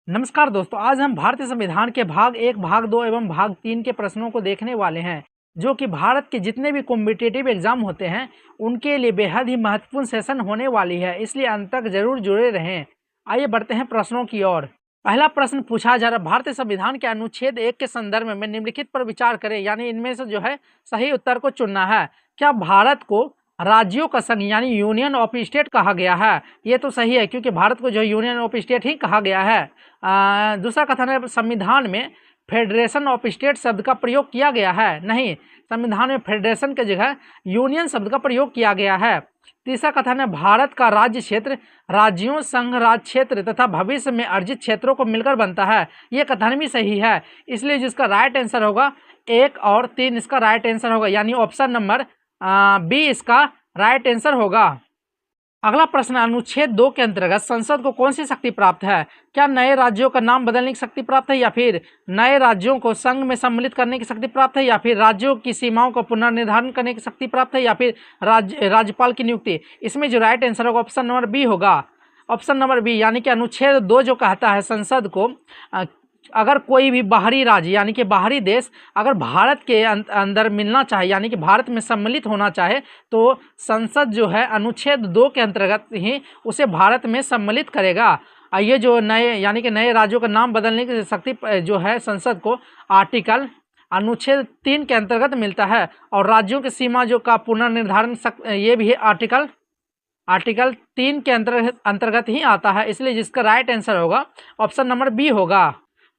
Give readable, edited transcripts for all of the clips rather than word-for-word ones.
नमस्कार दोस्तों, आज हम भारतीय संविधान के भाग 1, भाग 2 एवं भाग 3 के प्रश्नों को देखने वाले हैं, जो कि भारत के जितने भी कॉम्पिटिटिव एग्जाम होते हैं उनके लिए बेहद ही महत्वपूर्ण सेशन होने वाली है, इसलिए अंत तक जरूर जुड़े रहें। आइए बढ़ते हैं प्रश्नों की ओर। पहला प्रश्न पूछा जा रहा, भारतीय संविधान के अनुच्छेद 1 के संदर्भ में निम्नलिखित पर विचार करें, यानी इनमें से जो है सही उत्तर को चुनना है। क्या भारत को राज्यों का संघ यानी यूनियन ऑफ स्टेट कहा गया है? ये तो सही है, क्योंकि भारत को जो यूनियन ऑफ स्टेट ही कहा गया है। दूसरा कथन है, संविधान में फेडरेशन ऑफ स्टेट शब्द का प्रयोग किया गया है? नहीं, संविधान में फेडरेशन के जगह यूनियन शब्द का प्रयोग किया गया है। तीसरा कथन है, भारत का राज्य क्षेत्र राज्यों, संघ राज्य क्षेत्र तथा भविष्य में अर्जित क्षेत्रों को मिलकर बनता है। ये कथन भी सही है, इसलिए जिसका राइट आंसर होगा 1 और 3 इसका राइट आंसर होगा, यानी ऑप्शन नंबर बी इसका राइट आंसर होगा। अगला प्रश्न, अनुच्छेद 2 के अंतर्गत संसद को कौन सी शक्ति प्राप्त है? क्या नए राज्यों का नाम बदलने की शक्ति प्राप्त है, या फिर नए राज्यों को संघ में सम्मिलित करने की शक्ति प्राप्त है, या फिर राज्यों की सीमाओं का पुनर्निर्धारण करने की शक्ति प्राप्त है, या फिर राज्यपाल की नियुक्ति? इसमें जो राइट आंसर होगा ऑप्शन नंबर बी होगा। ऑप्शन नंबर बी, यानी कि अनुच्छेद 2 जो कहता है संसद को अगर कोई भी बाहरी राज्य यानी कि बाहरी देश अगर भारत के अंदर मिलना चाहे यानी कि भारत में सम्मिलित होना चाहे, तो संसद जो है अनुच्छेद 2 के अंतर्गत ही उसे भारत में सम्मिलित करेगा। ये जो नए यानी कि नए राज्यों का नाम बदलने की शक्ति जो है संसद को आर्टिकल अनुच्छेद 3 के अंतर्गत मिलता है, और राज्यों की सीमा जो का पुनर्निर्धारण ये भी आर्टिकल 3 के अंतर्गत ही आता है, इसलिए जिसका राइट आंसर होगा ऑप्शन नंबर बी होगा।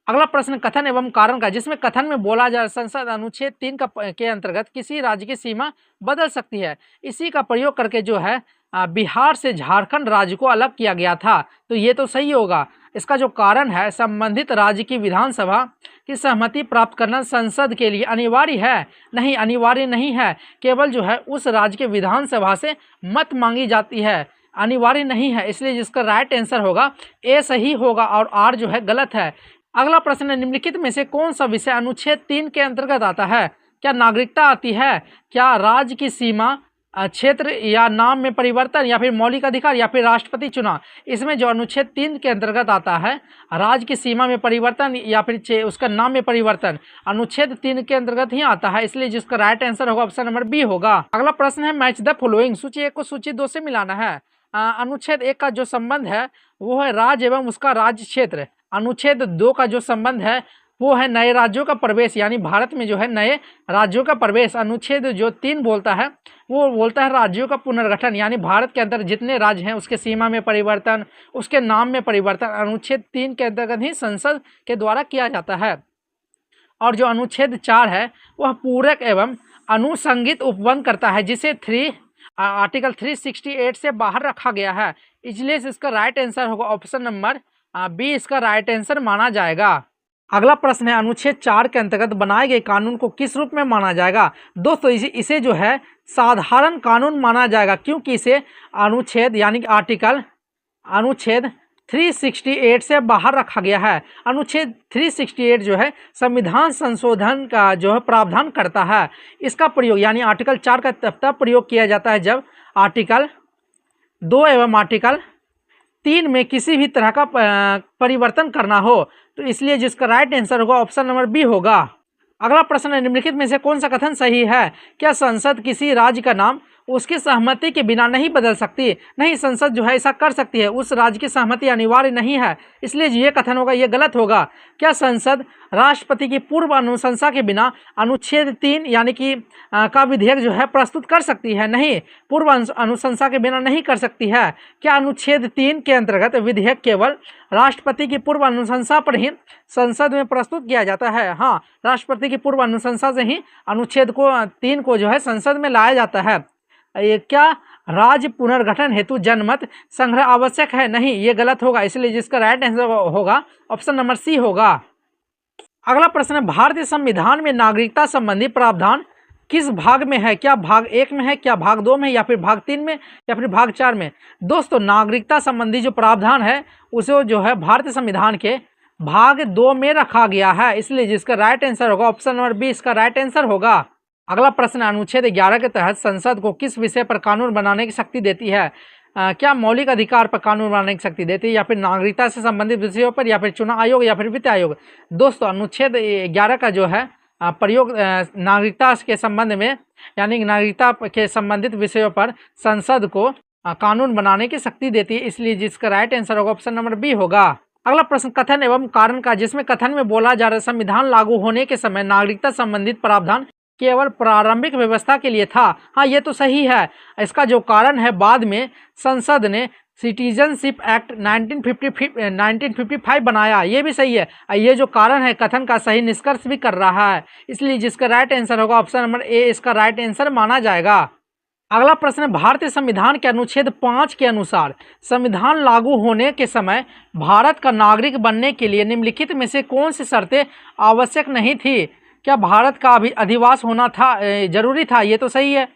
अगला प्रश्न, कथन एवं कारण का, जिसमें कथन में बोला जा संसद अनुच्छेद 3 के अंतर्गत किसी राज्य की सीमा बदल सकती है। इसी का प्रयोग करके जो है बिहार से झारखंड राज्य को अलग किया गया था, तो ये तो सही होगा। इसका जो कारण है, संबंधित राज्य की विधानसभा की सहमति प्राप्त करना संसद के लिए अनिवार्य है? नहीं, अनिवार्य नहीं है, केवल जो है उस राज्य के विधानसभा से मत मांगी जाती है, अनिवार्य नहीं है, इसलिए जिसका राइट आंसर होगा ए सही होगा और आर जो है गलत है। अगला प्रश्न, निम्नलिखित में से कौन सा विषय अनुच्छेद 3 के अंतर्गत आता है? क्या नागरिकता आती है? क्या राज्य की सीमा, क्षेत्र या नाम में परिवर्तन, या फिर मौलिक अधिकार, या फिर राष्ट्रपति चुनाव? इसमें जो अनुच्छेद 3 के अंतर्गत आता है राज्य की सीमा में परिवर्तन या फिर उसका नाम में परिवर्तन, अनुच्छेद 3 के अंतर्गत ही आता है, इसलिए जिसका राइट आंसर होगा ऑप्शन नंबर बी होगा। अगला प्रश्न है, मैच द फॉलोइंग, सूची 1 को सूची 2 से मिलाना है। अनुच्छेद 1 का जो संबंध है वो है राज्य एवं उसका राज्य क्षेत्र। अनुच्छेद 2 का जो संबंध है वो है नए राज्यों का प्रवेश, यानी भारत में जो है नए राज्यों का प्रवेश। अनुच्छेद जो 3 बोलता है वो बोलता है राज्यों का पुनर्गठन, यानी भारत के अंदर जितने राज्य हैं उसके सीमा में परिवर्तन, उसके नाम में परिवर्तन अनुच्छेद 3 के अंतर्गत ही संसद के द्वारा किया जाता है। और जो अनुच्छेद 4 है वह पूरक एवं अनुसंगित उपबंध करता है, जिसे आर्टिकल 368 से बाहर रखा गया है, इसलिए इसका राइट आंसर होगा ऑप्शन नंबर बी इसका राइट आंसर माना जाएगा। अगला प्रश्न है, अनुच्छेद 4 के अंतर्गत बनाए गए कानून को किस रूप में माना जाएगा? दोस्तों इसे जो है साधारण कानून माना जाएगा, क्योंकि इसे अनुच्छेद यानी कि अनुच्छेद 368 से बाहर रखा गया है। अनुच्छेद 368 जो है संविधान संशोधन का जो है प्रावधान करता है। इसका प्रयोग यानी आर्टिकल 4 का तब प्रयोग किया जाता है जब आर्टिकल 2 एवं आर्टिकल 3 में किसी भी तरह का परिवर्तन करना हो, तो इसलिए जिसका राइट आंसर होगा ऑप्शन नंबर बी होगा। अगला प्रश्न है, निम्नलिखित में से कौन सा कथन सही है? क्या संसद किसी राज्य का नाम उसकी सहमति के बिना नहीं बदल सकती? नहीं, संसद जो है ऐसा कर सकती है, उस राज्य की सहमति अनिवार्य नहीं है, इसलिए ये कथन होगा ये गलत होगा। क्या संसद राष्ट्रपति की पूर्व अनुशंसा के बिना अनुच्छेद 3 यानी कि का विधेयक जो है प्रस्तुत कर सकती है? नहीं, पूर्व अनुशंसा के बिना नहीं कर सकती है। क्या अनुच्छेद 3 के अंतर्गत विधेयक केवल राष्ट्रपति की पूर्व अनुशंसा पर ही संसद में प्रस्तुत किया जाता है? हाँ, राष्ट्रपति की पूर्व अनुशंसा से ही अनुच्छेद 3 को जो है संसद में लाया जाता है। क्या राज्य पुनर्गठन हेतु जनमत संग्रह आवश्यक है? नहीं, ये गलत होगा, इसलिए जिसका राइट आंसर होगा ऑप्शन नंबर सी होगा। अगला प्रश्न है, भारतीय संविधान में नागरिकता संबंधी प्रावधान किस भाग में है? क्या भाग 1 में है, क्या भाग 2 में, या फिर भाग 3 में, या फिर भाग 4 में? दोस्तों नागरिकता संबंधी जो प्रावधान है उसे जो है भारतीय संविधान के भाग 2 में रखा गया है, इसलिए जिसका राइट आंसर होगा ऑप्शन नंबर बी इसका राइट आंसर होगा। अगला प्रश्न, अनुच्छेद 11 के तहत संसद को किस विषय पर कानून बनाने की शक्ति देती है? क्या मौलिक अधिकार पर कानून बनाने की शक्ति देती है, या फिर नागरिकता से संबंधित विषयों पर, या फिर चुनाव आयोग, या फिर वित्त आयोग। दोस्तों अनुच्छेद 11 का जो है प्रयोग नागरिकता के संबंध में, यानी नागरिकता के संबंधित विषयों पर संसद को कानून बनाने की शक्ति देती है, इसलिए जिसका राइट आंसर होगा ऑप्शन नंबर बी होगा। अगला प्रश्न कथन एवं कारण का, जिसमें कथन में बोला जा रहा है संविधान लागू होने के समय नागरिकता संबंधित प्रावधान केवल प्रारंभिक व्यवस्था के लिए था। हाँ, ये तो सही है। इसका जो कारण है, बाद में संसद ने सिटीजनशिप एक्ट 1955 बनाया, ये भी सही है। ये जो कारण है कथन का सही निष्कर्ष भी कर रहा है, इसलिए जिसका राइट आंसर होगा ऑप्शन नंबर ए इसका राइट आंसर माना जाएगा। अगला प्रश्न है भारतीय संविधान के अनुच्छेद 5 के अनुसार संविधान लागू होने के समय भारत का नागरिक बनने के लिए निम्नलिखित में से कौन सी शर्तें आवश्यक नहीं थी। क्या भारत का अधिवास होना था जरूरी था, ये तो सही है।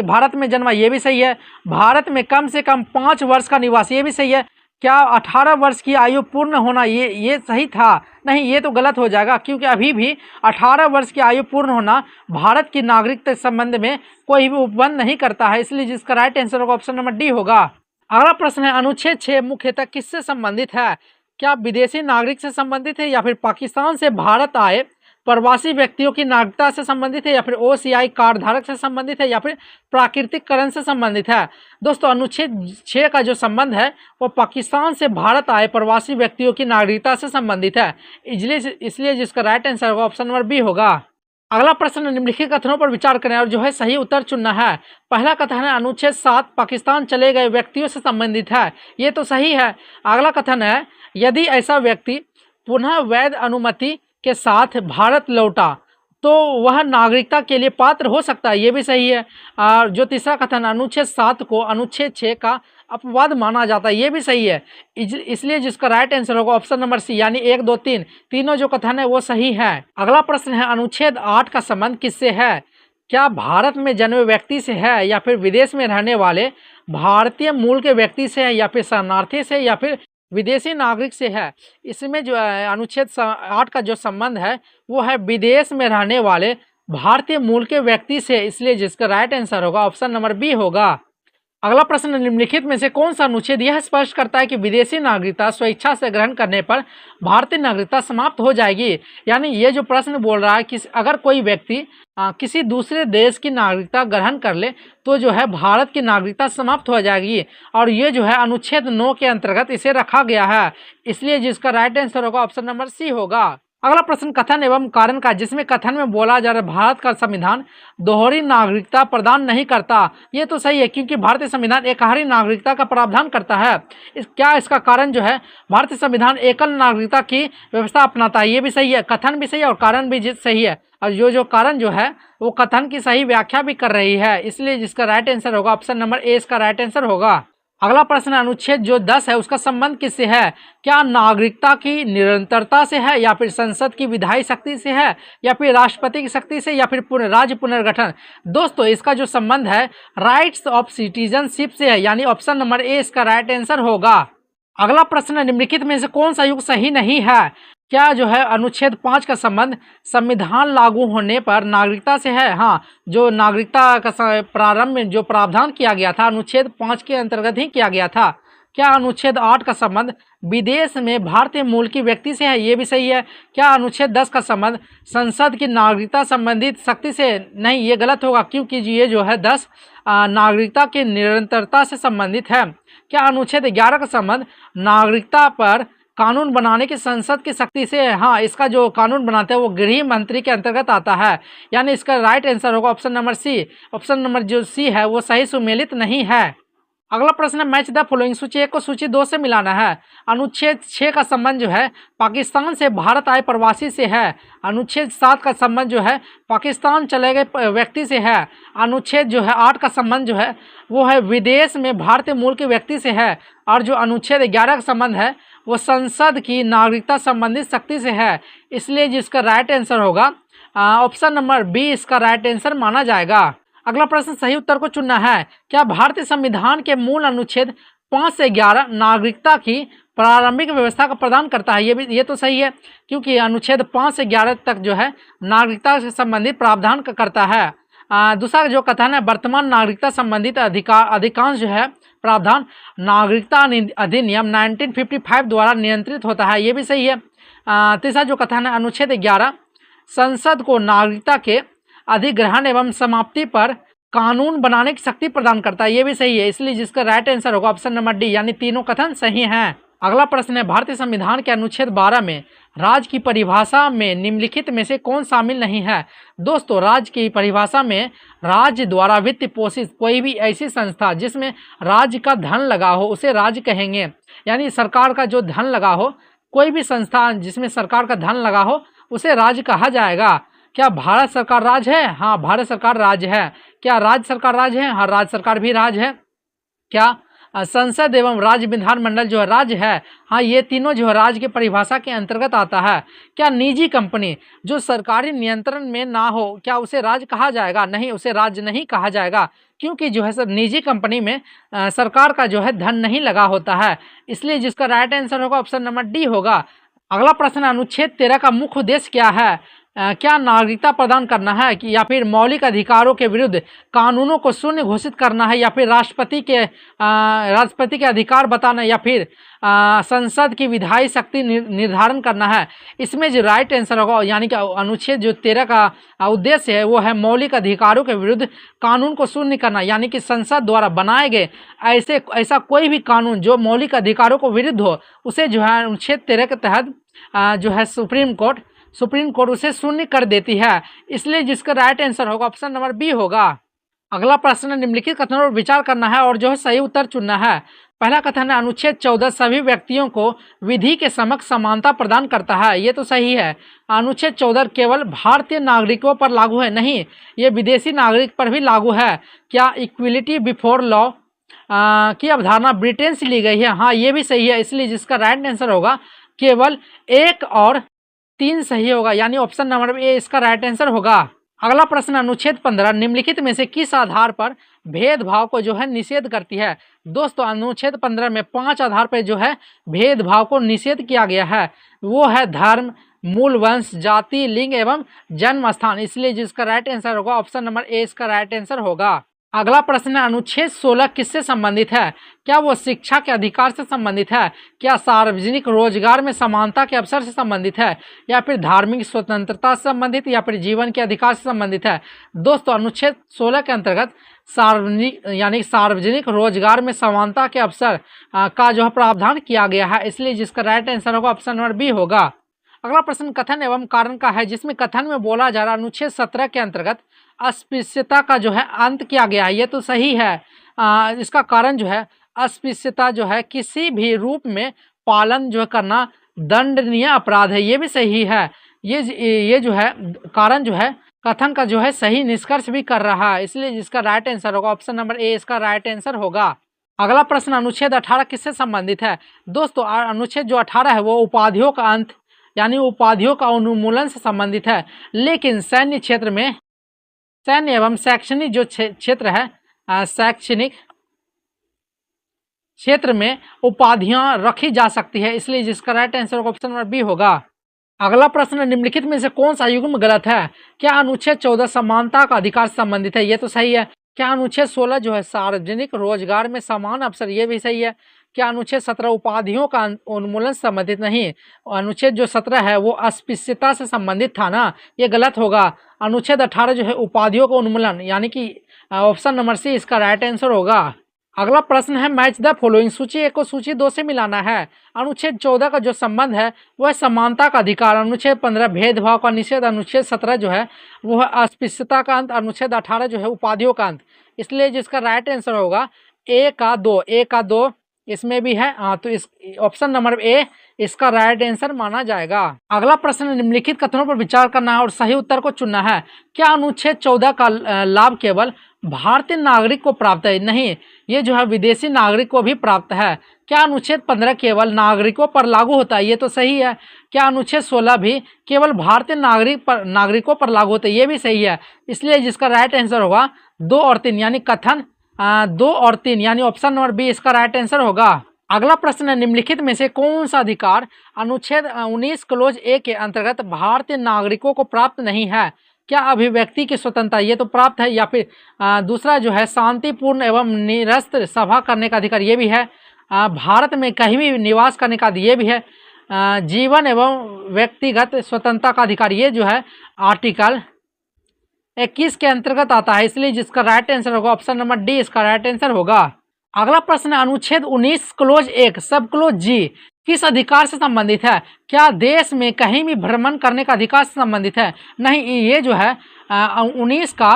भारत में जन्मा, ये भी सही है। भारत में कम से कम 5 वर्ष का निवास, ये भी सही है। क्या 18 वर्ष की आयु पूर्ण होना, ये सही था? नहीं, ये तो गलत हो जाएगा, क्योंकि अभी भी 18 वर्ष की आयु पूर्ण होना भारत की नागरिकता के संबंध में कोई भी उपबंध नहीं करता है, इसलिए जिसका राइट आंसर होगा ऑप्शन नंबर डी होगा। अगला प्रश्न है अनुच्छेद 6 मुख्यतः किससे संबंधित है? क्या विदेशी नागरिक से संबंधित है, या फिर पाकिस्तान से भारत आए प्रवासी व्यक्तियों की नागरिकता से संबंधित है, या फिर OCI कार्ड धारक से संबंधित है, या फिर प्राकृतिककरण से संबंधित है? दोस्तों अनुच्छेद 6 का जो संबंध है वो पाकिस्तान से भारत आए प्रवासी व्यक्तियों की नागरिकता से संबंधित है, इसलिए जिसका राइट आंसर होगा ऑप्शन नंबर बी होगा। अगला प्रश्न निम्नलिखित कथनों पर विचार करें और जो है सही उत्तर चुनना है। पहला कथन है अनुच्छेद 7 पाकिस्तान चले गए व्यक्तियों से संबंधित है, ये तो सही है। अगला कथन है यदि ऐसा व्यक्ति पुनः वैध अनुमति के साथ भारत लौटा तो वह नागरिकता के लिए पात्र हो सकता है, ये भी सही है। जो तीसरा कथन अनुच्छेद 7 को अनुच्छेद 6 का अपवाद माना जाता है, ये भी सही है, इसलिए जिसका राइट आंसर होगा ऑप्शन नंबर सी, यानी 1 2 3 तीनों जो कथन है वो सही है। अगला प्रश्न है अनुच्छेद 8 का संबंध किससे है? क्या भारत में जन्मे व्यक्ति से है, या फिर विदेश में रहने वाले भारतीय मूल के व्यक्ति से है, या फिर शरणार्थी से, या फिर विदेशी नागरिक से है? इसमें जो अनुच्छेद 8 का जो संबंध है वो है विदेश में रहने वाले भारतीय मूल के व्यक्ति से, इसलिए जिसका राइट आंसर होगा ऑप्शन नंबर बी होगा। अगला प्रश्न निम्नलिखित में से कौन सा अनुच्छेद यह स्पष्ट करता है कि विदेशी नागरिकता स्वेच्छा से ग्रहण करने पर भारतीय नागरिकता समाप्त हो जाएगी? यानी ये जो प्रश्न बोल रहा है कि अगर कोई व्यक्ति किसी दूसरे देश की नागरिकता ग्रहण कर ले तो जो है भारत की नागरिकता समाप्त हो जाएगी, और ये जो है अनुच्छेद 9 के अंतर्गत इसे रखा गया है, इसलिए जिसका राइट आंसर होगा ऑप्शन नंबर सी होगा। अगला प्रश्न कथन एवं कारण का, जिसमें कथन में बोला जा रहा है भारत का संविधान दोहरी नागरिकता प्रदान नहीं करता, ये तो सही है, क्योंकि भारतीय संविधान एकहरी नागरिकता का प्रावधान करता है। क्या इसका कारण जो है भारतीय संविधान एकल नागरिकता की व्यवस्था अपनाता है, ये भी सही है। कथन भी सही है और कारण भी सही है, और जो कारण जो है वो कथन की सही व्याख्या भी कर रही है, इसलिए जिसका राइट आंसर होगा ऑप्शन नंबर ए इसका राइट आंसर होगा। अगला प्रश्न अनुच्छेद जो 10 है उसका संबंध किससे है? क्या नागरिकता की निरंतरता से है, या फिर संसद की विधायी शक्ति से है, या फिर राष्ट्रपति की शक्ति से, या फिर राज्य पुनर्गठन? दोस्तों इसका जो संबंध है राइट्स ऑफ सिटीजनशिप से है, यानी ऑप्शन नंबर ए इसका राइट आंसर होगा। अगला प्रश्न निम्नलिखित में से कौन सा युग सही नहीं है? क्या जो है अनुच्छेद 5 का संबंध संविधान लागू होने पर नागरिकता से है? हाँ, जो नागरिकता का प्रारंभ में जो प्रावधान किया गया था अनुच्छेद 5 के अंतर्गत ही किया गया था। क्या अनुच्छेद 8 का संबंध विदेश में भारतीय मूल की व्यक्ति से है? ये भी सही है। क्या अनुच्छेद 10 का संबंध संसद की नागरिकता संबंधित शक्ति से? नहीं, ये गलत होगा, क्योंकि ये जो है 10 नागरिकता की निरंतरता से संबंधित है। क्या अनुच्छेद 11 का संबंध नागरिकता पर कानून बनाने की संसद की शक्ति से है? हाँ, इसका जो कानून बनाते हैं वो गृह मंत्री के अंतर्गत आता है, यानी इसका राइट आंसर होगा option number C. Option number जो सी है वो सही सुमेलित नहीं है। अगला प्रश्न है मैच द फॉलोइंग, सूची 1 को सूची 2 से मिलाना है। अनुच्छेद 6 का संबंध जो है पाकिस्तान से भारत आए प्रवासी से है। अनुच्छेद 7 का संबंध जो है पाकिस्तान चले गए व्यक्ति से है। अनुच्छेद जो है 8 का संबंध जो है वो है विदेश में भारतीय मूल के व्यक्ति से है, और जो अनुच्छेद 11 का संबंध है वो संसद की नागरिकता संबंधित शक्ति से है, इसलिए जिसका राइट आंसर होगा ऑप्शन नंबर बी इसका राइट आंसर माना जाएगा। अगला प्रश्न सही उत्तर को चुनना है। क्या भारतीय संविधान के मूल अनुच्छेद 5 से 11 नागरिकता की प्रारंभिक व्यवस्था का प्रदान करता है? ये तो सही है, क्योंकि अनुच्छेद 5 से 11 तक जो है नागरिकता से संबंधित प्रावधान करता है। दूसरा जो कथन है, वर्तमान नागरिकता संबंधित अधिकांश जो है प्रावधान नागरिकता अधिनियम 1955 द्वारा नियंत्रित होता है, ये भी सही है। तीसरा जो कथन है, अनुच्छेद 11 संसद को नागरिकता के अधिग्रहण एवं समाप्ति पर कानून बनाने की शक्ति प्रदान करता है, ये भी सही है। इसलिए जिसका राइट आंसर होगा ऑप्शन नंबर डी, यानी तीनों कथन सही हैं। अगला प्रश्न है, भारतीय संविधान के अनुच्छेद 12 में राज्य की परिभाषा में निम्नलिखित में से कौन शामिल नहीं है। दोस्तों, राज्य की परिभाषा में राज्य द्वारा वित्त पोषित कोई भी ऐसी संस्था जिसमें राज्य का धन लगा हो उसे राज्य कहेंगे, यानी सरकार का जो धन लगा हो, कोई भी संस्था जिसमें सरकार का धन लगा हो उसे राज्य कहा जाएगा। क्या भारत सरकार राज्य है? हाँ, भारत सरकार राज्य है। क्या राज्य सरकार राज्य है? हाँ, राज्य सरकार भी राज्य है। क्या संसद एवं राज्य विधानमंडल जो है राज्य है? हाँ, ये तीनों जो है राज्य की परिभाषा के अंतर्गत आता है। क्या निजी कंपनी जो सरकारी नियंत्रण में ना हो, क्या उसे राज्य कहा जाएगा? नहीं, उसे राज्य नहीं कहा जाएगा, क्योंकि जो है सर निजी कंपनी में सरकार का जो है धन नहीं लगा होता है। इसलिए जिसका राइट आंसर होगा ऑप्शन नंबर डी होगा। अगला प्रश्न, अनुच्छेद 13 का मुख्य उद्देश्य क्या है? क्या नागरिकता प्रदान करना है कि या फिर मौलिक अधिकारों के विरुद्ध कानूनों को शून्य घोषित करना है, या फिर राष्ट्रपति के अधिकार बताना, या फिर संसद की विधायी शक्ति निर्धारण करना है? इसमें जो राइट आंसर होगा, यानी कि अनुच्छेद जो 13 का उद्देश्य है वो है मौलिक अधिकारों के विरुद्ध कानून को शून्य करना, यानी कि संसद द्वारा बनाए गए ऐसा कोई भी कानून जो मौलिक अधिकारों को विरुद्ध हो उसे जो है अनुच्छेद 13 के तहत जो है सुप्रीम कोर्ट उसे शून्य कर देती है। इसलिए जिसका राइट आंसर होगा ऑप्शन नंबर बी होगा। अगला प्रश्न, निम्नलिखित कथनों पर विचार करना है और जो है सही उत्तर चुनना है। पहला कथन है, अनुच्छेद 14 सभी व्यक्तियों को विधि के समक्ष समानता प्रदान करता है, ये तो सही है। अनुच्छेद 14 केवल भारतीय नागरिकों पर लागू है? नहीं, ये विदेशी नागरिक पर भी लागू है। क्या इक्विलिटी बिफोर लॉ की अवधारणा ब्रिटेन से ली गई है? हाँ, ये भी सही है। इसलिए जिसका राइट आंसर होगा केवल 1 और 3 सही होगा, यानी ऑप्शन नंबर ए इसका राइट आंसर होगा। अगला प्रश्न, अनुच्छेद 15 निम्नलिखित में से किस आधार पर भेदभाव को जो है निषेध करती है? दोस्तों, अनुच्छेद 15 में 5 आधार पर जो है भेदभाव को निषेध किया गया है। वो है धर्म, मूल वंश, जाति, लिंग एवं जन्म स्थान। इसलिए जिसका राइट आंसर होगा ऑप्शन नंबर ए इसका राइट आंसर होगा। अगला प्रश्न है, अनुच्छेद 16 किससे संबंधित है? क्या वो शिक्षा के अधिकार से संबंधित है? क्या सार्वजनिक रोजगार में समानता के अवसर से संबंधित है, या फिर धार्मिक स्वतंत्रता से संबंधित, या फिर जीवन के अधिकार से संबंधित है? दोस्तों, अनुच्छेद 16 के अंतर्गत सार्वजनिक रोजगार में समानता के अवसर का जो है प्रावधान किया गया है। इसलिए जिसका राइट आंसर होगा ऑप्शन नंबर बी होगा। अगला प्रश्न कथन एवं कारण का है, जिसमें कथन में बोला जा रहा अनुच्छेद 17 के अंतर्गत अस्पृश्यता का जो है अंत किया गया है, ये तो सही है। इसका कारण जो है अस्पृश्यता जो है किसी भी रूप में पालन जो है करना दंडनीय अपराध है, ये भी सही है। ये जो है कारण जो है कथन का जो है सही निष्कर्ष भी कर रहा है। इसलिए जिसका राइट आंसर होगा ऑप्शन नंबर ए इसका राइट आंसर होगा। अगला प्रश्न, अनुच्छेद 18 किससे संबंधित है? दोस्तों, अनुच्छेद जो 18 है वो उपाधियों का अंत यानी उपाधियों का उन्मूलन से संबंधित है। लेकिन सैन्य एवं शैक्षणिक जो क्षेत्र है, शैक्षणिक क्षेत्र में उपाधियां रखी जा सकती है। इसलिए जिसका right answer option number B होगा। अगला प्रश्न, निम्नलिखित में से कौन सा युग्म गलत है? क्या अनुच्छेद 14 समानता का अधिकार से संबंधित है? ये तो सही है। क्या अनुच्छेद 16 जो है सार्वजनिक रोजगार में समान अवसर? ये भी सही है। क्या अनुच्छेद 17 उपाधियों का उन्मूलन से संबंधित नहीं? अनुच्छेद जो 17 है वो अस्पृश्यता से संबंधित था ना, ये गलत होगा। अनुच्छेद 18 जो है उपाधियों का उन्मूलन, यानी कि ऑप्शन नंबर सी इसका राइट आंसर होगा। अगला प्रश्न है, मैच द फॉलोइंग, सूची 1 को सूची 2 से मिलाना है। अनुच्छेद 14 का जो संबंध है वह समानता का अधिकार, अनुच्छेद 15 भेदभाव का निषेध, अनुच्छेद 17 जो है वो है अस्पृश्यता का अंत, अनुच्छेद 18 जो है उपाधियों का अंत। इसलिए जिसका राइट आंसर होगा ए का 2 इसमें भी है। हाँ, तो इस ऑप्शन नंबर ए इसका राइट आंसर माना जाएगा। अगला प्रश्न, निम्नलिखित कथनों पर विचार करना है और सही उत्तर को चुनना है। क्या अनुच्छेद 14 का लाभ केवल भारतीय नागरिक को प्राप्त है? नहीं, ये जो है विदेशी नागरिक को भी प्राप्त है। क्या अनुच्छेद 15 केवल नागरिकों पर लागू होता है? ये तो सही है। क्या अनुच्छेद 16 भी केवल भारतीय नागरिकों पर लागू होता है? ये भी सही है। इसलिए जिसका राइट आंसर होगा 2 और 3, यानी कथन 2 और 3, यानी ऑप्शन नंबर बी इसका राइट आंसर होगा। अगला प्रश्न है, निम्नलिखित में से कौन सा अधिकार अनुच्छेद 19 क्लोज ए के अंतर्गत भारतीय नागरिकों को प्राप्त नहीं है? क्या अभिव्यक्ति की स्वतंत्रता ये तो प्राप्त है, या फिर दूसरा जो है शांतिपूर्ण एवं निरस्त्र सभा करने का अधिकार ये भी है, भारत में कहीं भी निवास करने का ये भी है, जीवन एवं व्यक्तिगत स्वतंत्रता का अधिकार ये जो है आर्टिकल 21 के अंतर्गत आता है, इसलिए जिसका राइट आंसर होगा ऑप्शन नंबर डी इसका राइट आंसर होगा। अगला प्रश्न है अनुच्छेद 19 क्लोज 1 सब क्लोज जी किस अधिकार से संबंधित है? क्या देश में कहीं भी भ्रमण करने का अधिकार से संबंधित है? नहीं, ये जो है 19 का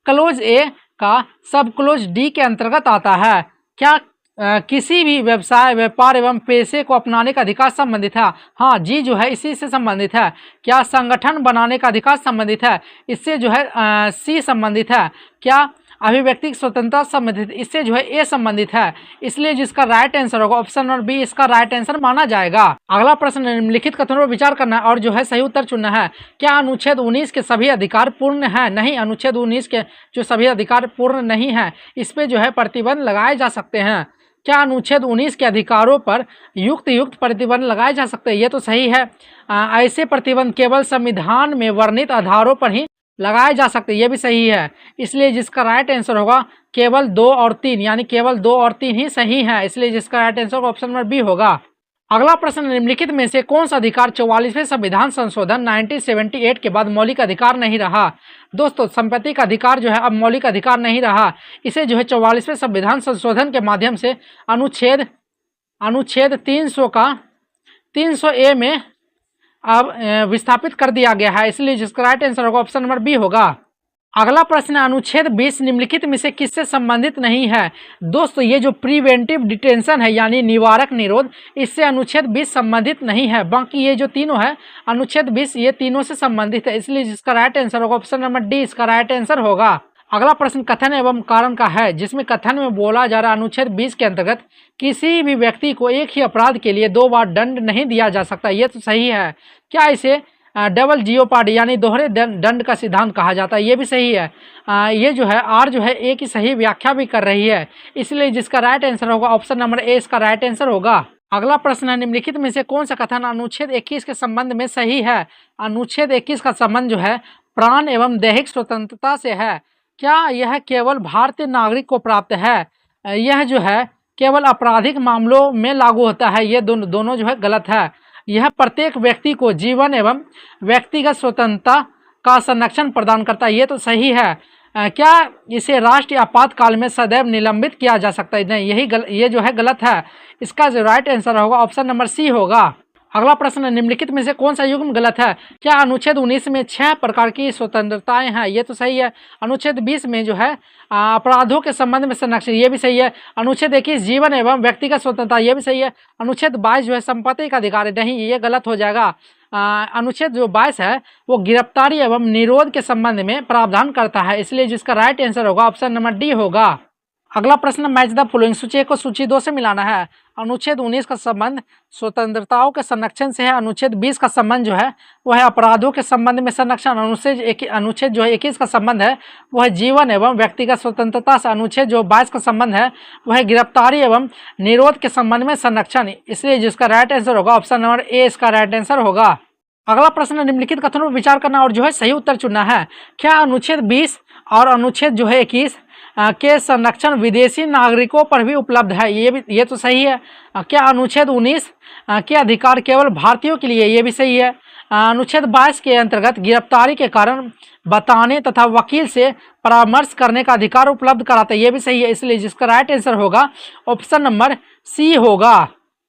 क्लोज ए का सब क्लोज डी के अंतर्गत आता है। क्या किसी भी व्यवसाय व्यापार एवं पेशे को अपनाने का अधिकार संबंधित है? हाँ, जी जो है इसी से संबंधित है। क्या संगठन बनाने का अधिकार संबंधित है? इससे जो है सी संबंधित है। क्या अभिव्यक्ति स्वतंत्रता संबंधित, इससे जो है ए संबंधित है, इसलिए जिसका राइट आंसर होगा ऑप्शन नंबर बी इसका राइट आंसर माना जाएगा। अगला प्रश्न निम्नलिखित कथनों पर विचार करना है और जो है सही उत्तर चुनना है। क्या अनुच्छेद 19 के सभी अधिकार पूर्ण है? नहीं, अनुच्छेद 19 के जो सभी अधिकार पूर्ण नहीं है, इस पे जो है प्रतिबंध लगाए जा सकते हैं। क्या अनुच्छेद 19 के अधिकारों पर युक्त प्रतिबंध लगाए जा सकते हैं? ये तो सही है। ऐसे प्रतिबंध केवल संविधान में वर्णित आधारों पर ही लगाए जा सकते हैं, ये भी सही है। इसलिए जिसका राइट आंसर होगा केवल 2 और 3, यानी केवल 2 और 3 ही सही है, इसलिए जिसका right answer option number B होगा। अगला प्रश्न निम्नलिखित में से कौन सा अधिकार 44वें संविधान संशोधन 1978 के बाद मौलिक अधिकार नहीं रहा? दोस्तों, संपत्ति का अधिकार जो है अब मौलिक अधिकार नहीं रहा। इसे जो है 44वें संविधान संशोधन के माध्यम से अनुच्छेद 300 का 300A में अब विस्थापित कर दिया गया है, इसलिए जिसका राइट आंसर होगा ऑप्शन नंबर बी होगा। अगला प्रश्न अनुच्छेद 20 निम्नलिखित में से किससे संबंधित नहीं है? दोस्तों, ये जो प्रिवेंटिव डिटेंशन है यानी निवारक निरोध, इससे अनुच्छेद 20 संबंधित नहीं है। बाकी ये जो तीनों है अनुच्छेद 20 ये तीनों से संबंधित है, इसलिए जिसका राइट आंसर होगा ऑप्शन नंबर डी इसका राइट आंसर होगा। अगला प्रश्न कथन एवं कारण का है, जिसमें कथन में बोला जा रहा अनुच्छेद 20 के अंतर्गत किसी भी व्यक्ति को एक ही अपराध के लिए 2 बार दंड नहीं दिया जा सकता, ये तो सही है। क्या इसे डबल जियोपार्डी यानी दोहरे दंड का सिद्धांत कहा जाता है? ये भी सही है। ये जो है आर जो है ए की सही व्याख्या भी कर रही है, इसलिए जिसका राइट आंसर होगा ऑप्शन नंबर ए इसका राइट आंसर होगा। अगला प्रश्न है निम्नलिखित में से कौन सा कथन अनुच्छेद 21 के संबंध में सही है? अनुच्छेद 21 का संबंध जो है प्राण एवं दैहिक स्वतंत्रता से है। क्या यह केवल भारतीय नागरिक को प्राप्त है? यह जो है केवल आपराधिक मामलों में लागू होता है, ये दोनों जो है गलत है। यह प्रत्येक व्यक्ति को जीवन एवं व्यक्तिगत स्वतंत्रता का संरक्षण प्रदान करता है, ये तो सही है। क्या इसे राष्ट्रीय आपातकाल में सदैव निलंबित किया जा सकता है? नहीं, ये जो है गलत है। इसका जो राइट आंसर होगा ऑप्शन नंबर सी होगा। अगला प्रश्न निम्नलिखित में से कौन सा युग्म गलत है? क्या अनुच्छेद 19 में 6 प्रकार की स्वतंत्रताएं हैं? ये तो सही है। अनुच्छेद 20 में जो है अपराधों के संबंध में संरक्षण, ये भी सही है। अनुच्छेद 21 जीवन एवं व्यक्तिगत स्वतंत्रता, ये भी सही है। अनुच्छेद 22 जो है संपत्ति का अधिकार, नहीं, ये गलत हो जाएगा। अनुच्छेद जो 22 है वो गिरफ्तारी एवं निरोध के संबंध में प्रावधान करता है, इसलिए जिसका राइट आंसर होगा ऑप्शन नंबर डी होगा। अगला प्रश्न मैच द फॉलोइंग, सूची 1 को सूची 2 से मिलाना है। अनुच्छेद 19 का संबंध स्वतंत्रताओं के संरक्षण से है। अनुच्छेद 20 का संबंध जो है वह है अपराधों के संबंध में संरक्षण। अनुच्छेद जो है 21 का संबंध है वह है जीवन एवं व्यक्तिगत स्वतंत्रता से। अनुच्छेद जो 22 का संबंध है वह है गिरफ्तारी एवं निरोध के संबंध में संरक्षण, इसलिए जिसका राइट आंसर होगा ऑप्शन नंबर ए इसका राइट आंसर होगा। अगला प्रश्न निम्नलिखित कथनों पर विचार करना और जो है सही उत्तर चुनना है। क्या अनुच्छेद 20 और अनुच्छेद जो है 21 के संरक्षण विदेशी नागरिकों पर भी उपलब्ध है? ये तो सही है। क्या अनुच्छेद 19 के अधिकार केवल भारतीयों के लिए? ये भी सही है। अनुच्छेद 22 के अंतर्गत गिरफ्तारी के कारण बताने तथा वकील से परामर्श करने का अधिकार उपलब्ध कराता है, ये भी सही है, इसलिए जिसका राइट आंसर होगा ऑप्शन नंबर सी होगा।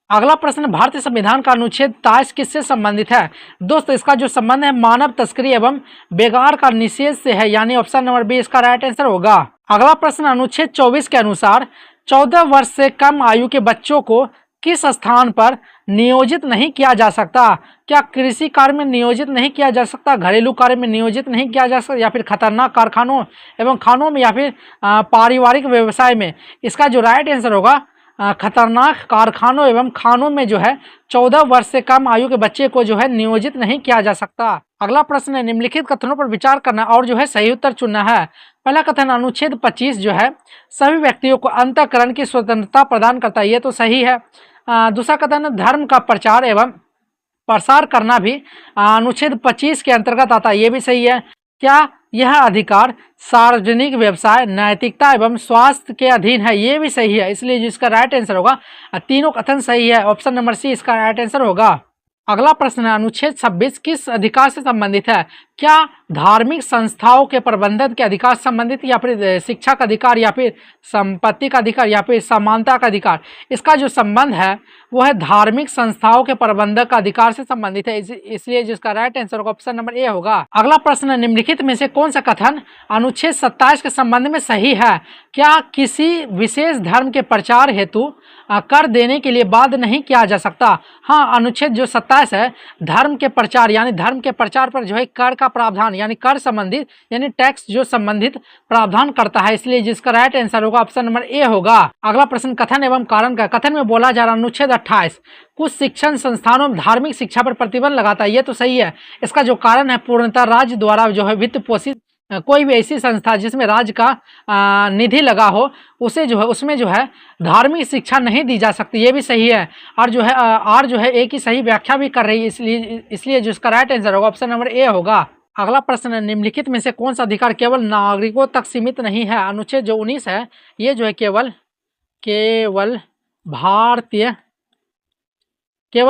अगला प्रश्न भारतीय संविधान का अनुच्छेद 23 किससे संबंधित है? दोस्तों, इसका जो संबंध है मानव तस्करी एवं बेगार का निषेध से है, यानी ऑप्शन नंबर बी इसका राइट आंसर होगा। अगला प्रश्न अनुच्छेद 24 के अनुसार 14 वर्ष से कम आयु के बच्चों को किस स्थान पर नियोजित नहीं किया जा सकता? क्या कृषि कार्य में नियोजित नहीं किया जा सकता, घरेलू कार्य में नियोजित नहीं किया जा सकता, या फिर खतरनाक कारखानों एवं खानों में, या फिर पारिवारिक व्यवसाय में? इसका जो राइट आंसर होगा खतरनाक कारखानों एवं खानों में जो है 14 वर्ष से कम आयु के बच्चे को जो है नियोजित नहीं किया जा सकता। अगला प्रश्न है निम्नलिखित कथनों पर विचार करना और जो है सही उत्तर चुनना है। पहला कथन अनुच्छेद 25 जो है सभी व्यक्तियों को अंतःकरण की स्वतंत्रता प्रदान करता है, ये तो सही है। दूसरा कथन धर्म का प्रचार एवं प्रसार करना भी अनुच्छेद 25 के अंतर्गत आता है, ये भी सही है। क्या यह अधिकार सार्वजनिक व्यवसाय, नैतिकता एवं स्वास्थ्य के अधीन है? ये भी सही है, इसलिए जिसका राइट आंसर होगा, तीनों कथन सही है, ऑप्शन नंबर सी इसका राइट आंसर होगा। अगला प्रश्न है, अनुच्छेद 26 किस अधिकार से संबंधित है? क्या धार्मिक संस्थाओं के प्रबंधन के अधिकार से संबंधित, या फिर शिक्षा का अधिकार, या फिर संपत्ति का अधिकार, या फिर समानता का अधिकार? इसका जो संबंध है वो है धार्मिक संस्थाओं के प्रबंधक का अधिकार से संबंधित है, इसलिए जिसका राइट आंसर होगा ऑप्शन नंबर ए होगा। अगला प्रश्न, निम्नलिखित में से कौन सा कथन अनुच्छेद 27 के संबंध में सही है? क्या किसी विशेष धर्म के प्रचार हेतु कर देने के लिए बाध्य नहीं किया जा सकता? हाँ, अनुच्छेद जो 27 है धर्म के प्रचार, यानी धर्म के प्रचार पर जो है कर का प्रावधान, यानी कर संबंधित, यानी टैक्स जो संबंधित प्रावधान करता है, इसलिए जिसका राइट आंसर होगा ऑप्शन नंबर ए होगा। अगला प्रश्न, कथन एवं कारण का। कथन में बोला जा रहा अनुच्छेद 28 कुछ शिक्षण संस्थानों में धार्मिक शिक्षा पर प्रतिबंध लगाता है, ये तो सही है। इसका जो कारण है पूर्णतः राज्य द्वारा जो है वित्त पोषित कोई भी ऐसी संस्था जिसमें राज्य का निधि लगा हो, उसे जो है उसमें जो है धार्मिक शिक्षा नहीं दी जा सकती, ये भी सही है। और जो है एक ही सही व्याख्या भी कर रही है, इसलिए जिसका राइट आंसर होगा ऑप्शन नंबर ए होगा। अगला प्रश्न, निम्नलिखित में से कौन सा अधिकार केवल नागरिकों तक सीमित नहीं है? अनुच्छेद जो 19 है ये जो है केवल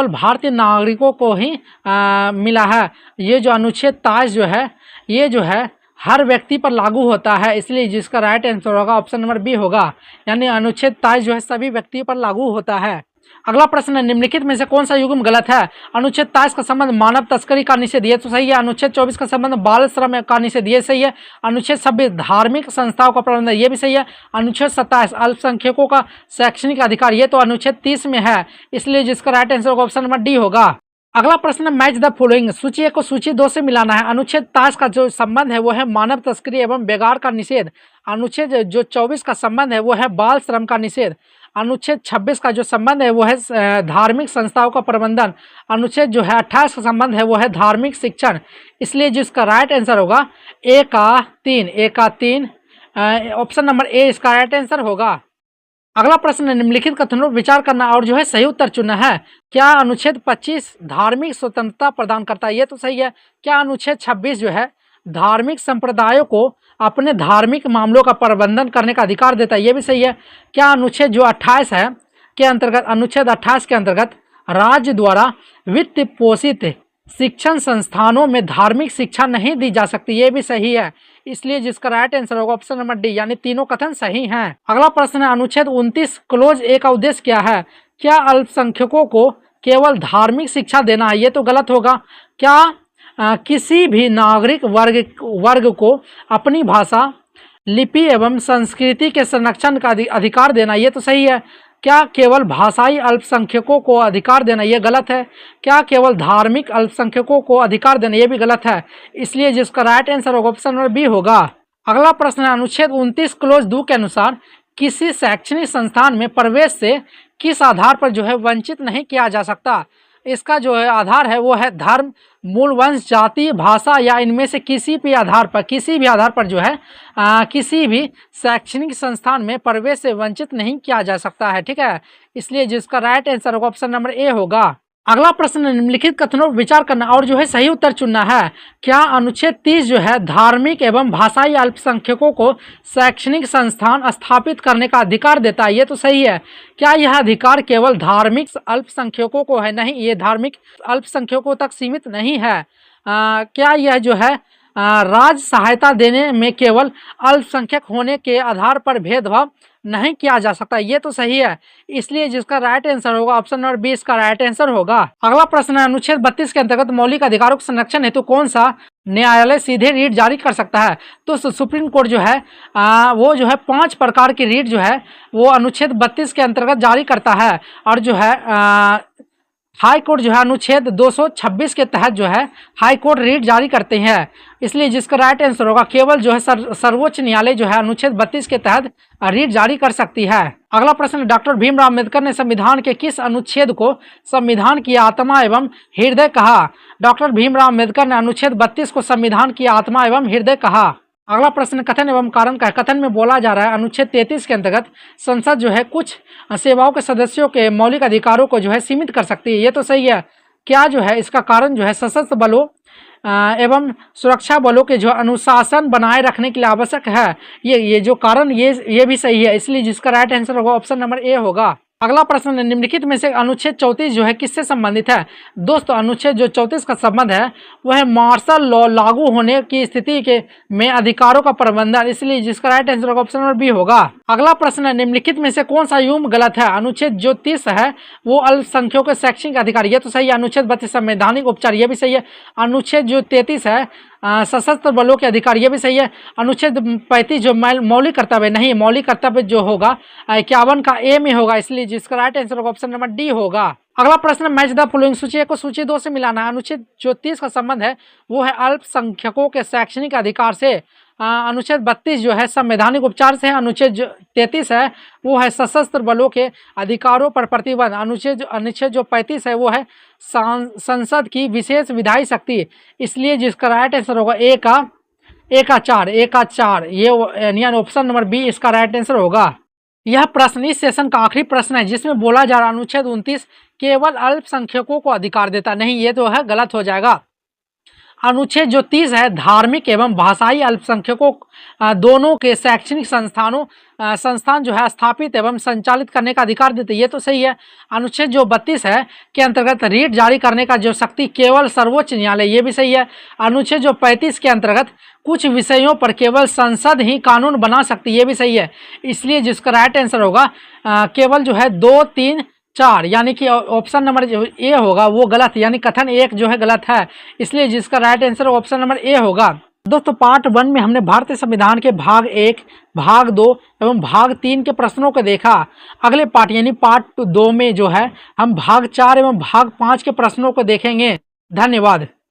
भारतीय नागरिकों को ही मिला है। ये जो अनुच्छेद 23 जो है ये जो है हर व्यक्ति पर लागू होता है, इसलिए जिसका राइट आंसर होगा ऑप्शन नंबर बी होगा, यानी अनुच्छेद 23 जो है सभी व्यक्तियों पर लागू होता है। अगला प्रश्न, निम्नलिखित में से कौन सा युग्म गलत है? अनुच्छेद 23 का संबंध मानव तस्करी का निषेध, ये तो सही है। अनुच्छेद 24 का संबंध बाल श्रम का निषेध, ये सही है। अनुच्छेद 26 धार्मिक संस्थाओं का प्रबंधन, ये भी सही है। अनुच्छेद 27 अल्पसंख्यकों का शैक्षणिक अधिकार, ये तो अनुच्छेद 30 में है, इसलिए जिसका राइट आंसर होगा ऑप्शन नंबर डी होगा। अगला प्रश्न, मैच द फॉलोइंग, सूची 1 को सूची 2 से मिलाना है। अनुच्छेद 23 का जो संबंध है वो है मानव तस्करी एवं बेगार का निषेध। अनुच्छेद जो 24 का संबंध है वो है बाल श्रम का निषेध। अनुच्छेद 26 का जो संबंध है वो है धार्मिक संस्थाओं का प्रबंधन। अनुच्छेद जो है 28 का संबंध है वो है धार्मिक शिक्षण, इसलिए जिसका राइट आंसर होगा ए का 3 ऑप्शन नंबर ए इसका राइट आंसर होगा। अगला प्रश्न, निम्नलिखित कथनों पर विचार करना और जो है सही उत्तर चुनना है। क्या अनुच्छेद 25 धार्मिक स्वतंत्रता प्रदान करता है? ये तो सही है। क्या अनुच्छेद 26 जो है धार्मिक संप्रदायों को अपने धार्मिक मामलों का प्रबंधन करने का अधिकार देता है? ये भी सही है। क्या अनुच्छेद जो 28 है के अंतर्गत, अनुच्छेद 28 के अंतर्गत राज्य द्वारा वित्त पोषित शिक्षण संस्थानों में धार्मिक शिक्षा नहीं दी जा सकती? ये भी सही है, इसलिए जिसका राइट आंसर होगा ऑप्शन नंबर डी, यानी तीनों कथन सही हैं। अगला प्रश्न है, अनुच्छेद 29 क्लोज ए का उद्देश्य क्या है? क्या अल्पसंख्यकों को केवल धार्मिक शिक्षा देना है? ये तो गलत होगा। क्या किसी भी नागरिक वर्ग को अपनी भाषा, लिपि एवं संस्कृति के संरक्षण का अधिकार देना? ये तो सही है। क्या केवल भाषाई अल्पसंख्यकों को अधिकार देना? ये गलत है। क्या केवल धार्मिक अल्पसंख्यकों को अधिकार देना? ये भी गलत है, इसलिए जिसका राइट आंसर होगा ऑप्शन नंबर बी होगा। अगला प्रश्न है, अनुच्छेद 29 क्लोज 2 के अनुसार किसी शैक्षणिक संस्थान में प्रवेश से किस आधार पर जो है वंचित नहीं किया जा सकता? इसका जो है आधार है वो है धर्म, मूल वंश, जाति, भाषा या इनमें से किसी भी आधार पर जो है किसी भी शैक्षणिक संस्थान में प्रवेश से वंचित नहीं किया जा सकता है, ठीक है, इसलिए जिसका राइट आंसर होगा ऑप्शन नंबर ए होगा। अगला प्रश्न, निम्नलिखित कथनों पर विचार करना और जो है सही उत्तर चुनना है। क्या अनुच्छेद 30 जो है धार्मिक एवं भाषाई अल्पसंख्यकों को शैक्षणिक संस्थान स्थापित करने का अधिकार देता है? ये तो सही है। क्या यह अधिकार केवल धार्मिक अल्पसंख्यकों को है? नहीं, ये धार्मिक अल्पसंख्यकों तक सीमित नहीं है। क्या यह जो है राज्य सहायता देने में केवल अल्पसंख्यक होने के आधार पर भेदभाव नहीं किया जा सकता? ये तो सही है, इसलिए जिसका राइट आंसर होगा ऑप्शन नंबर बी इसका राइट आंसर होगा। अगला प्रश्न है, अनुच्छेद 32 के अंतर्गत मौलिक अधिकारों के संरक्षण हेतु कौन सा न्यायालय सीधे रीट जारी कर सकता है? तो सुप्रीम कोर्ट जो है वो जो है 5 प्रकार की रीट जो है वो अनुच्छेद 32 के अंतर्गत जारी करता है, और जो है हाई कोर्ट जो है अनुच्छेद 226 के तहत जो है हाई कोर्ट रीट जारी करते हैं, इसलिए जिसका राइट आंसर होगा केवल जो है सर्वोच्च न्यायालय जो है अनुच्छेद 32 के तहत रीट जारी कर सकती है। अगला प्रश्न, डॉक्टर भीमराव अम्बेडकर ने संविधान के किस अनुच्छेद को संविधान की आत्मा एवं हृदय कहा? डॉक्टर भीमराव अम्बेडकर ने अनुच्छेद 32 को संविधान की आत्मा एवं हृदय कहा। अगला प्रश्न, कथन एवं कारण का है। कथन में बोला जा रहा है अनुच्छेद 33 के अंतर्गत संसद जो है कुछ सेवाओं के सदस्यों के मौलिक अधिकारों को जो है सीमित कर सकती है? ये तो सही है। क्या जो है इसका कारण जो है सशस्त्र बलों एवं सुरक्षा बलों के जो अनुशासन बनाए रखने के लिए आवश्यक है, ये जो कारण ये भी सही है, इसलिए जिसका राइट आंसर होगा ऑप्शन नंबर ए होगा। अगला प्रश्न है, निम्नलिखित में से अनुच्छेद 34 जो है किससे संबंधित है? दोस्तों अनुच्छेद जो 34 का संबंध है वह है मार्शल लॉ लागू होने की स्थिति के में अधिकारों का प्रबंधन, इसलिए जिसका राइट आंसर होगा ऑप्शन नंबर बी होगा। अगला प्रश्न है, निम्नलिखित में से कौन सा युग्म गलत है? अनुच्छेद जो 30 है वो अल्पसंख्यकों के शैक्षणिक अधिकार, ये तो सही है। अनुच्छेद 32 संवैधानिक उपचार, ये भी सही है। अनुच्छेद जो 33 है सशस्त्र बलों के अधिकार, ये भी सही है। अनुच्छेद 35 जो मौलिक कर्तव्य, नहीं, मौलिक कर्तव्य जो होगा 51 का ए में होगा, इसलिए जिसका राइट आंसर होगा ऑप्शन नंबर डी होगा। अगला प्रश्न, मैच द फॉलोइंग, सूची 1 को सूची 2 से मिलाना है। अनुच्छेद जो 30 का संबंध है वो है अल्पसंख्यकों के शैक्षणिक अधिकार से। अनुच्छेद 32 जो है संवैधानिक उपचार से है। अनुच्छेद जो 33 है वो है सशस्त्र बलों के अधिकारों पर प्रतिबंध। अनुच्छेद जो 35 है वो है संसद की विशेष विधायी शक्ति, इसलिए जिसका राइट आंसर होगा ए का 4, ये यानी ऑप्शन नंबर बी इसका राइट आंसर होगा। यह प्रश्न इस सेशन का आखिरी प्रश्न है जिसमें बोला जा रहा अनुच्छेद 29 केवल अल्पसंख्यकों को अधिकार देता, नहीं, ये तो है गलत हो जाएगा। अनुच्छेद जो 30 है धार्मिक एवं भाषाई अल्पसंख्यकों दोनों के शैक्षणिक संस्थान जो है स्थापित एवं संचालित करने का अधिकार देते, ये तो सही है। अनुच्छेद जो 32 है के अंतर्गत रीट जारी करने का जो शक्ति केवल सर्वोच्च न्यायालय, ये भी सही है। अनुच्छेद जो 35 के अंतर्गत कुछ विषयों पर केवल संसद ही कानून बना सकती, ये भी सही है, इसलिए जिसका राइट आंसर होगा केवल जो है 2, 3, 4, यानी कि ऑप्शन नंबर ए होगा वो गलत, यानी कथन 1 जो है गलत है, इसलिए जिसका right answer option number A होगा। दोस्तों पार्ट 1 में हमने भारतीय संविधान के भाग 1, भाग 2 एवं भाग 3 के प्रश्नों को देखा। अगले पार्ट यानी पार्ट 2 में जो है हम भाग 4 एवं भाग 5 के प्रश्नों को देखेंगे। धन्यवाद।